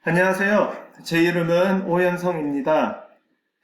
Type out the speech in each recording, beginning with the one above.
안녕하세요. 제 이름은 오현성입니다.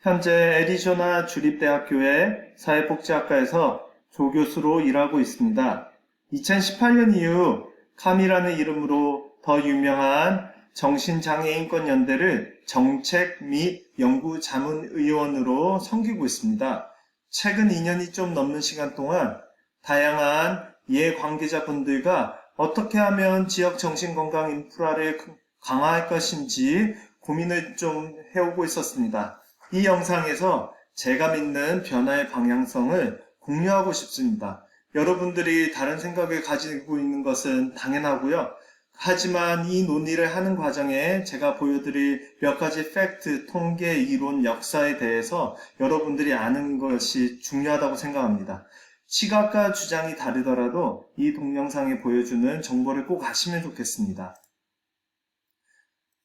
현재 애리조나 주립대학교의 사회복지학과에서 조교수로 일하고 있습니다. 2018년 이후 카미라는 이름으로 더 유명한 정신장애인권연대를 정책 및 연구자문의원으로 섬기고 있습니다. 최근 2년이 좀 넘는 시간 동안 다양한 이해관계자분들과 어떻게 하면 지역 정신건강 인프라를 강화할 것인지 고민을 좀 해오고 있었습니다. 이 영상에서 제가 믿는 변화의 방향성을 공유하고 싶습니다. 여러분들이 다른 생각을 가지고 있는 것은 당연하고요. 하지만 이 논의를 하는 과정에 제가 보여드릴 몇 가지 팩트, 통계, 이론, 역사에 대해서 여러분들이 아는 것이 중요하다고 생각합니다. 시각과 주장이 다르더라도 이 동영상에 보여주는 정보를 꼭 아시면 좋겠습니다.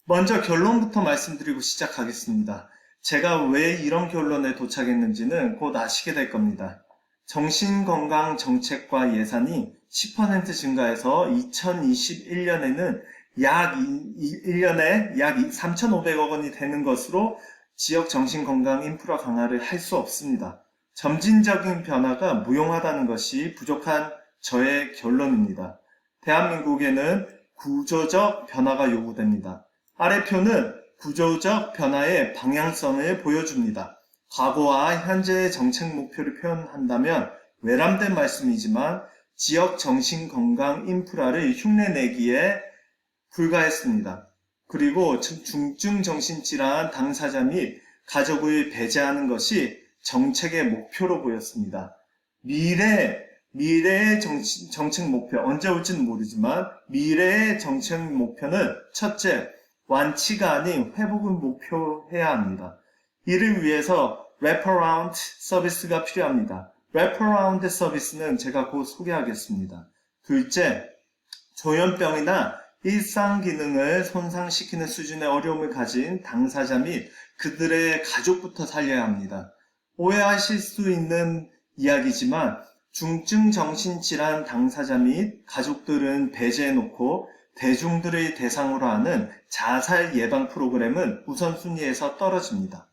먼저 결론부터 말씀드리고 시작하겠습니다. 제가 왜 이런 결론에 도착했는지는 곧 아시게 될 겁니다. 정신건강 정책과 예산이 10% 증가해서 2021년에는 약 1년에 약 3,500억 원이 되는 것으로 지역 정신건강 인프라 강화를 할 수 없습니다. 점진적인 변화가 무용하다는 것이 부족한 저의 결론입니다. 대한민국에는 구조적 변화가 요구됩니다. 아래 표는 구조적 변화의 방향성을 보여줍니다. 과거와 현재의 정책 목표를 표현한다면 외람된 말씀이지만 지역 정신건강 인프라를 흉내내기에 불과했습니다. 그리고 중증 정신질환 당사자 및 가족을 배제하는 것이 정책의 목표로 보였습니다. 미래의 정책 목표, 언제 올지는 모르지만 미래의 정책 목표는 첫째, 완치가 아닌 회복을 목표해야 합니다. 이를 위해서 래퍼라운드 서비스가 필요합니다. 래퍼라운드 서비스는 제가 곧 소개하겠습니다. 둘째, 조현병이나 일상 기능을 손상시키는 수준의 어려움을 가진 당사자 및 그들의 가족부터 살려야 합니다. 오해하실 수 있는 이야기지만 중증 정신질환 당사자 및 가족들은 배제해놓고 대중들의 대상으로 하는 자살 예방 프로그램은 우선순위에서 떨어집니다.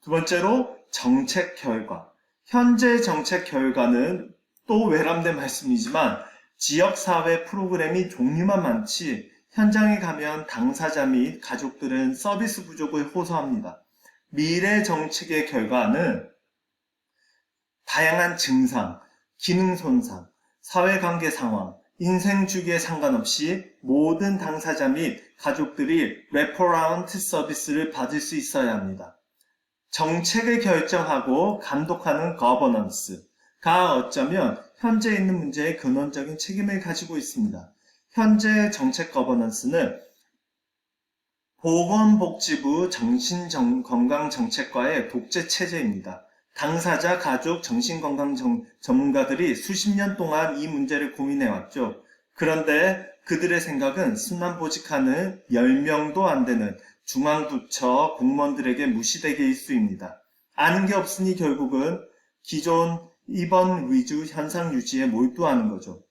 두 번째로 정책 결과. 현재 정책 결과는 또 외람된 말씀이지만 지역사회 프로그램이 종류만 많지 현장에 가면 당사자 및 가족들은 서비스 부족을 호소합니다. 미래 정책의 결과는 다양한 증상, 기능 손상, 사회관계 상황, 인생 주기에 상관없이 모든 당사자 및 가족들이 래퍼라운드 서비스를 받을 수 있어야 합니다. 정책을 결정하고 감독하는 거버넌스가 어쩌면 현재 있는 문제의 근원적인 책임을 가지고 있습니다. 현재 정책 거버넌스는 보건복지부 정신건강정책과의 독재 체제입니다. 당사자, 가족, 정신건강 전문가들이 수십 년 동안 이 문제를 고민해왔죠. 그런데 그들의 생각은 순환보직하는 10명도 안 되는 중앙부처 공무원들에게 무시되게 일쑤입니다. 아는 게 없으니 결국은 기존 입원 위주 현상 유지에 몰두하는 거죠.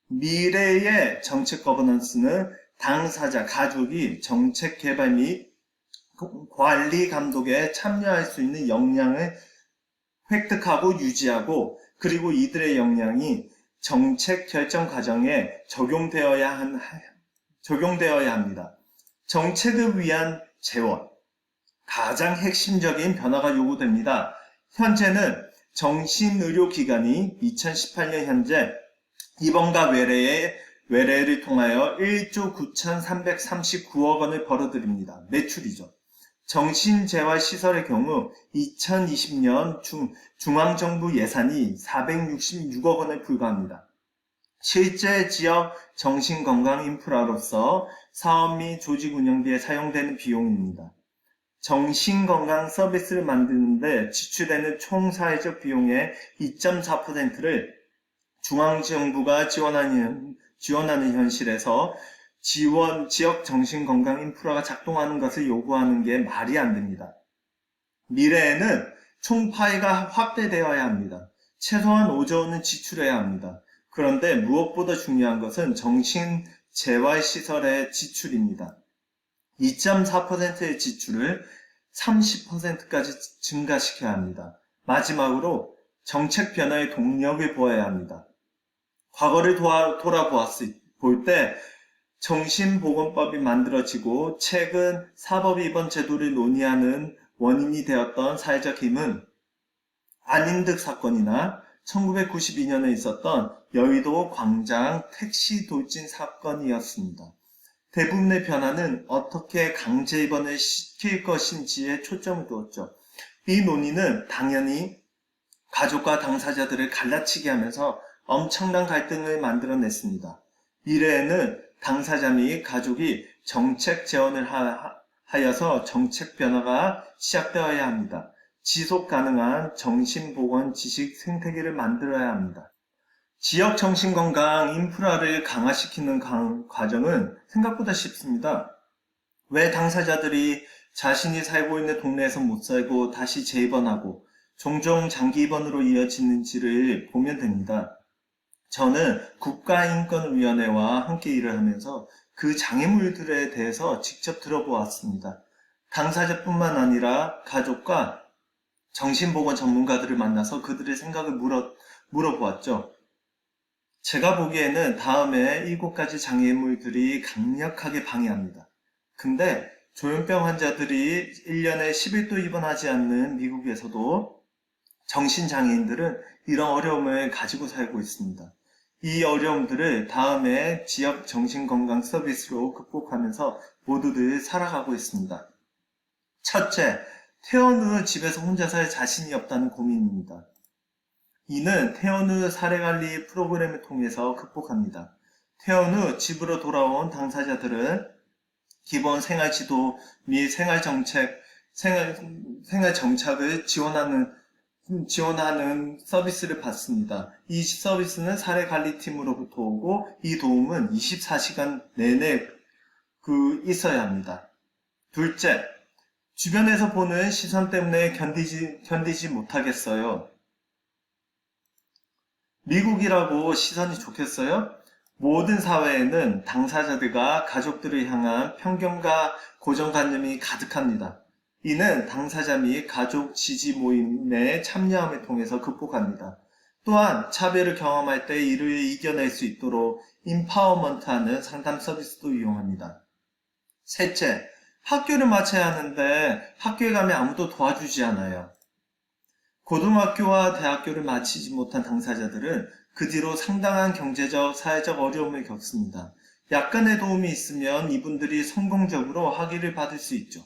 미래의 정책 거버넌스는 당사자, 가족이 정책 개발 및 관리 감독에 참여할 수 있는 역량을 획득하고 유지하고 그리고 이들의 역량이 정책 결정 과정에 적용되어야 합니다. 정책을 위한 재원, 가장 핵심적인 변화가 요구됩니다. 현재는 정신의료기관이 2018년 현재 입원과 외래를 통하여 1조 9,339억 원을 벌어들입니다. 매출이죠. 정신재활시설의 경우 2020년 중앙정부 예산이 466억 원에 불과합니다. 실제 지역 정신건강 인프라로서 사업 및 조직 운영비에 사용되는 비용입니다. 정신건강 서비스를 만드는데 지출되는 총 사회적 비용의 2.4%를 중앙정부가 지원하는 현실에서 지역 정신건강 인프라가 작동하는 것을 요구하는 게 말이 안 됩니다. 미래에는 총파이가 확대되어야 합니다. 최소한 5조 원은 지출해야 합니다. 그런데 무엇보다 중요한 것은 정신재활시설의 지출입니다. 2.4%의 지출을 30%까지 증가시켜야 합니다. 마지막으로 정책 변화의 동력을 보아야 합니다. 과거를 돌아볼 때 정신보건법이 만들어지고 최근 사법위반 제도를 논의하는 원인이 되었던 사회적 힘은 안인득 사건이나 1992년에 있었던 여의도 광장 택시 돌진 사건이었습니다. 대부분의 변화는 어떻게 강제 입원을 시킬 것인지에 초점을 두었죠. 이 논의는 당연히 가족과 당사자들을 갈라치게 하면서 엄청난 갈등을 만들어냈습니다. 미래에는 당사자 및 가족이 정책 재원을 하여서 정책 변화가 시작되어야 합니다. 지속 가능한 정신보건 지식 생태계를 만들어야 합니다. 지역 정신건강 인프라를 강화시키는 과정은 생각보다 쉽습니다. 왜 당사자들이 자신이 살고 있는 동네에서 못 살고 다시 재입원하고 종종 장기 입원으로 이어지는지를 보면 됩니다. 저는 국가인권위원회와 함께 일을 하면서 그 장애물들에 대해서 직접 들어보았습니다. 당사자뿐만 아니라 가족과 정신보건 전문가들을 만나서 그들의 생각을 물어보았죠. 제가 보기에는 다음에 7가지 장애물들이 강력하게 방해합니다. 근데 조현병 환자들이 1년에 10일도 입원하지 않는 미국에서도 정신장애인들은 이런 어려움을 가지고 살고 있습니다. 이 어려움들을 다음에 지역 정신건강 서비스로 극복하면서 모두들 살아가고 있습니다. 첫째, 퇴원 후 집에서 혼자 살 자신이 없다는 고민입니다. 이는 퇴원 후 사례관리 프로그램을 통해서 극복합니다. 퇴원 후 집으로 돌아온 당사자들은 기본 생활지도 및 생활정착을 지원하는 서비스를 받습니다. 이 서비스는 사례관리팀으로부터 오고 이 도움은 24시간 내내 있어야 합니다. 둘째, 주변에서 보는 시선 때문에 견디지 못하겠어요. 미국이라고 시선이 좋겠어요? 모든 사회에는 당사자들과 가족들을 향한 편견과 고정관념이 가득합니다. 이는 당사자 및 가족 지지 모임에 참여함을 통해서 극복합니다. 또한 차별을 경험할 때 이를 이겨낼 수 있도록 임파워먼트하는 상담 서비스도 이용합니다. 셋째, 학교를 마쳐야 하는데 학교에 가면 아무도 도와주지 않아요. 고등학교와 대학교를 마치지 못한 당사자들은 그 뒤로 상당한 경제적, 사회적 어려움을 겪습니다. 약간의 도움이 있으면 이분들이 성공적으로 학위를 받을 수 있죠.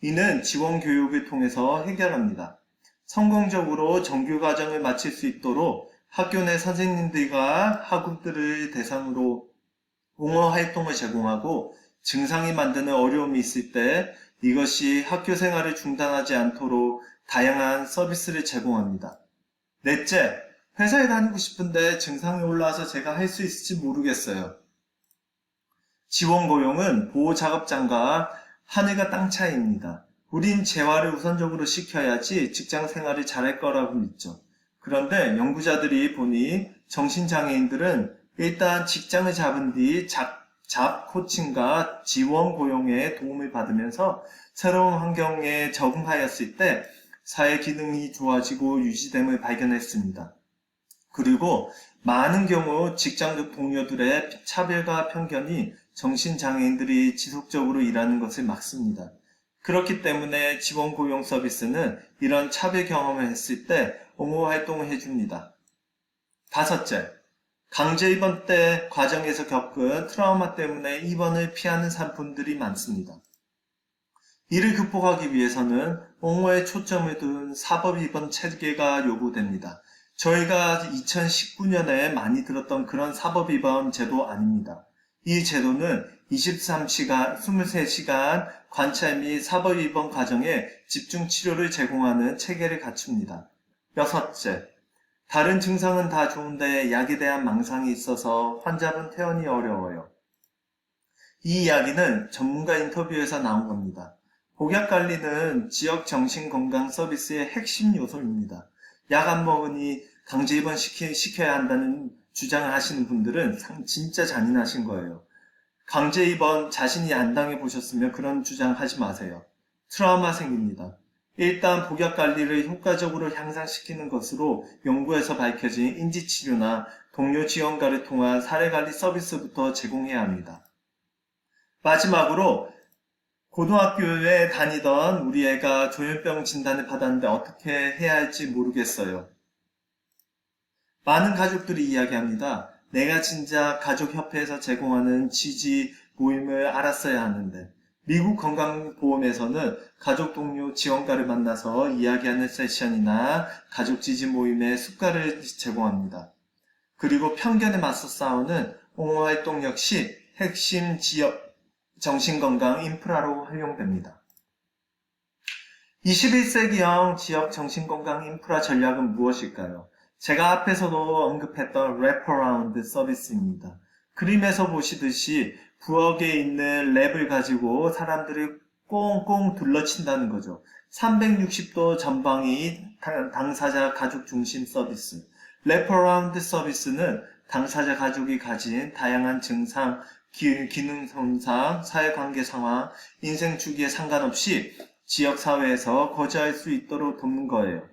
이는 지원 교육을 통해서 해결합니다. 성공적으로 정규과정을 마칠 수 있도록 학교 내 선생님들과 학우들을 대상으로 옹호 활동을 제공하고 증상이 만드는 어려움이 있을 때 이것이 학교 생활을 중단하지 않도록 다양한 서비스를 제공합니다. 넷째, 회사에 다니고 싶은데 증상이 올라와서 제가 할 수 있을지 모르겠어요. 지원 고용은 보호작업장과 하늘과 땅 차이입니다. 우린 재활을 우선적으로 시켜야지 직장 생활을 잘할 거라고 믿죠. 그런데 연구자들이 보니 정신장애인들은 일단 직장을 잡은 뒤 잡 코칭과 지원 고용에 도움을 받으면서 새로운 환경에 적응하였을 때 사회 기능이 좋아지고 유지됨을 발견했습니다. 그리고 많은 경우 직장 동료들의 차별과 편견이 정신장애인들이 지속적으로 일하는 것을 막습니다. 그렇기 때문에 지원 고용 서비스는 이런 차별 경험을 했을 때 옹호 활동을 해줍니다. 다섯째, 강제 입원 때 과정에서 겪은 트라우마 때문에 입원을 피하는 분들이 많습니다. 이를 극복하기 위해서는 옹호에 초점을 둔 사법 입원 체계가 요구됩니다. 저희가 2019년에 많이 들었던 그런 사법 입원 제도 아닙니다. 이 제도는 23시간 관찰 및 사법 입원 과정에 집중 치료를 제공하는 체계를 갖춥니다. 여섯째, 다른 증상은 다 좋은데 약에 대한 망상이 있어서 환자분 퇴원이 어려워요. 이 이야기는 전문가 인터뷰에서 나온 겁니다. 복약관리는 지역 정신건강 서비스의 핵심 요소입니다. 약 안 먹으니 강제 입원시켜야 한다는 주장을 하시는 분들은 진짜 잔인하신 거예요. 강제 입원 자신이 안 당해보셨으면 그런 주장하지 마세요. 트라우마 생깁니다. 일단 복약 관리를 효과적으로 향상시키는 것으로 연구에서 밝혀진 인지치료나 동료 지원가를 통한 사례관리 서비스부터 제공해야 합니다. 마지막으로 고등학교에 다니던 우리 애가 조현병 진단을 받았는데 어떻게 해야 할지 모르겠어요. 많은 가족들이 이야기합니다. 내가 진짜 가족협회에서 제공하는 지지 모임을 알았어야 하는데 미국 건강보험에서는 가족 동료 지원가를 만나서 이야기하는 세션이나 가족 지지 모임의 습관을 제공합니다. 그리고 편견에 맞서 싸우는 옹호활동 역시 핵심 지역 정신건강 인프라로 활용됩니다. 21세기형 지역 정신건강 인프라 전략은 무엇일까요? 제가 앞에서도 언급했던 랩어라운드 서비스입니다. 그림에서 보시듯이 부엌에 있는 랩을 가지고 사람들을 꽁꽁 둘러친다는 거죠. 360도 전방이 당사자 가족 중심 서비스. 랩어라운드 서비스는 당사자 가족이 가진 다양한 증상, 기능 손상, 사회관계 상황, 인생 주기에 상관없이 지역사회에서 거주할 수 있도록 돕는 거예요.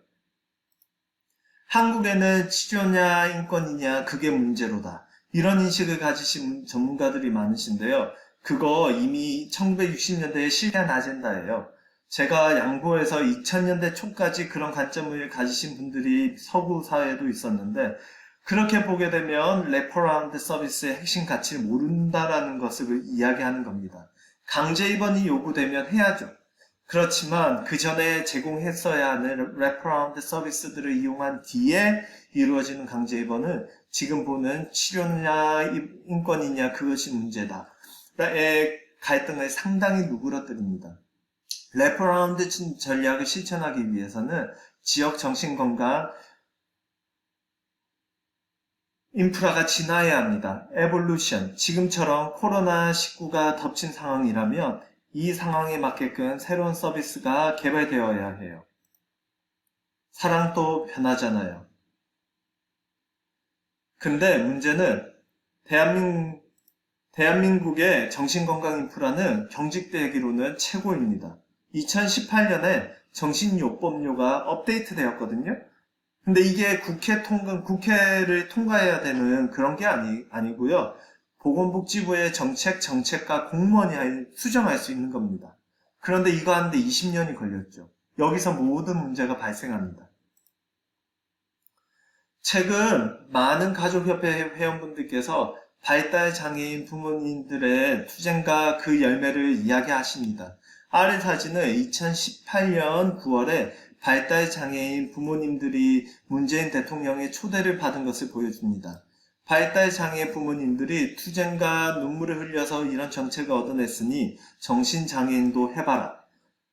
한국에는 치료냐 인권이냐 그게 문제로다. 이런 인식을 가지신 전문가들이 많으신데요. 그거 이미 1960년대에 실현 아젠다예요. 제가 양보해서 2000년대 초까지 그런 관점을 가지신 분들이 서구 사회에도 있었는데 그렇게 보게 되면 래퍼라운드 서비스의 핵심 가치를 모른다라는 것을 이야기하는 겁니다. 강제 입원이 요구되면 해야죠. 그렇지만 그 전에 제공했어야 하는 래퍼라운드 서비스들을 이용한 뒤에 이루어지는 강제 입원은 지금 보는 치료냐 인권이냐 그것이 문제다. 의 갈등을 상당히 누그러뜨립니다. 래퍼라운드 전략을 실천하기 위해서는 지역 정신건강 인프라가 진화해야 합니다. 에볼루션. 지금처럼 코로나19가 덮친 상황이라면 이 상황에 맞게끔 새로운 서비스가 개발되어야 해요. 사랑도 변하잖아요. 근데 문제는 대한민국의 정신건강 인프라는 경직되기로는 최고입니다. 2018년에 정신요법료가 업데이트 되었거든요. 근데 이게 국회를 통과해야 되는 그런 게 아니고요. 보건복지부의 정책과 공무원이 수정할 수 있는 겁니다. 그런데 이거 하는데 20년이 걸렸죠. 여기서 모든 문제가 발생합니다. 최근 많은 가족협회 회원분들께서 발달장애인 부모님들의 투쟁과 그 열매를 이야기하십니다. 아래 사진은 2018년 9월에 발달장애인 부모님들이 문재인 대통령의 초대를 받은 것을 보여줍니다. 발달장애 부모님들이 투쟁과 눈물을 흘려서 이런 정책을 얻어냈으니 정신장애인도 해봐라.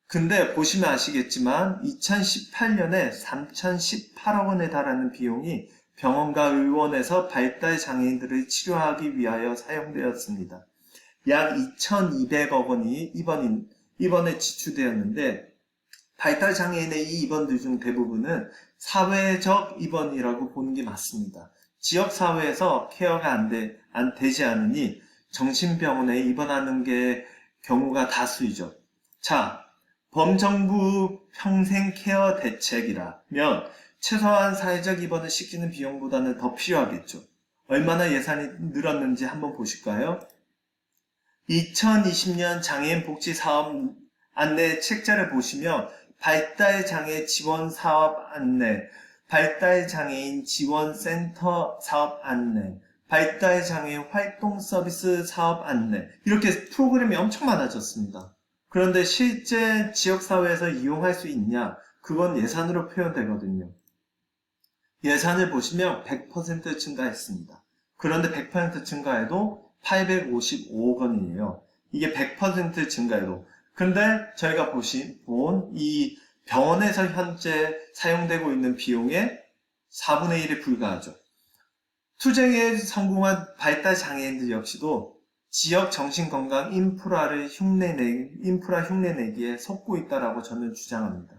근데 보시면 아시겠지만 2018년에 3,018억 원에 달하는 비용이 병원과 의원에서 발달장애인들을 치료하기 위하여 사용되었습니다. 약 2,200억 원이 입원에 지출되었는데 발달장애인의 이 입원들 중 대부분은 사회적 입원이라고 보는 게 맞습니다. 지역사회에서 케어가 안 되지 않으니 정신병원에 입원하는 게 경우가 다수이죠. 자, 범정부 평생 케어 대책이라면 최소한 사회적 입원을 시키는 비용보다는 더 필요하겠죠. 얼마나 예산이 늘었는지 한번 보실까요? 2020년 장애인 복지 사업 안내 책자를 보시면 발달장애 지원 사업 안내, 발달장애인 지원센터 사업 안내, 발달장애인 활동 서비스 사업 안내 이렇게 프로그램이 엄청 많아졌습니다. 그런데 실제 지역사회에서 이용할 수 있냐? 그건 예산으로 표현되거든요. 예산을 보시면 100% 증가했습니다. 그런데 100% 증가해도 855억 원이에요. 이게 100% 증가해도. 근데 저희가 본 이 병원에서 현재 사용되고 있는 비용의 4분의 1에 불과하죠. 투쟁에 성공한 발달장애인들 역시도 지역 정신건강 인프라 흉내내기에 속고 있다라고 저는 주장합니다.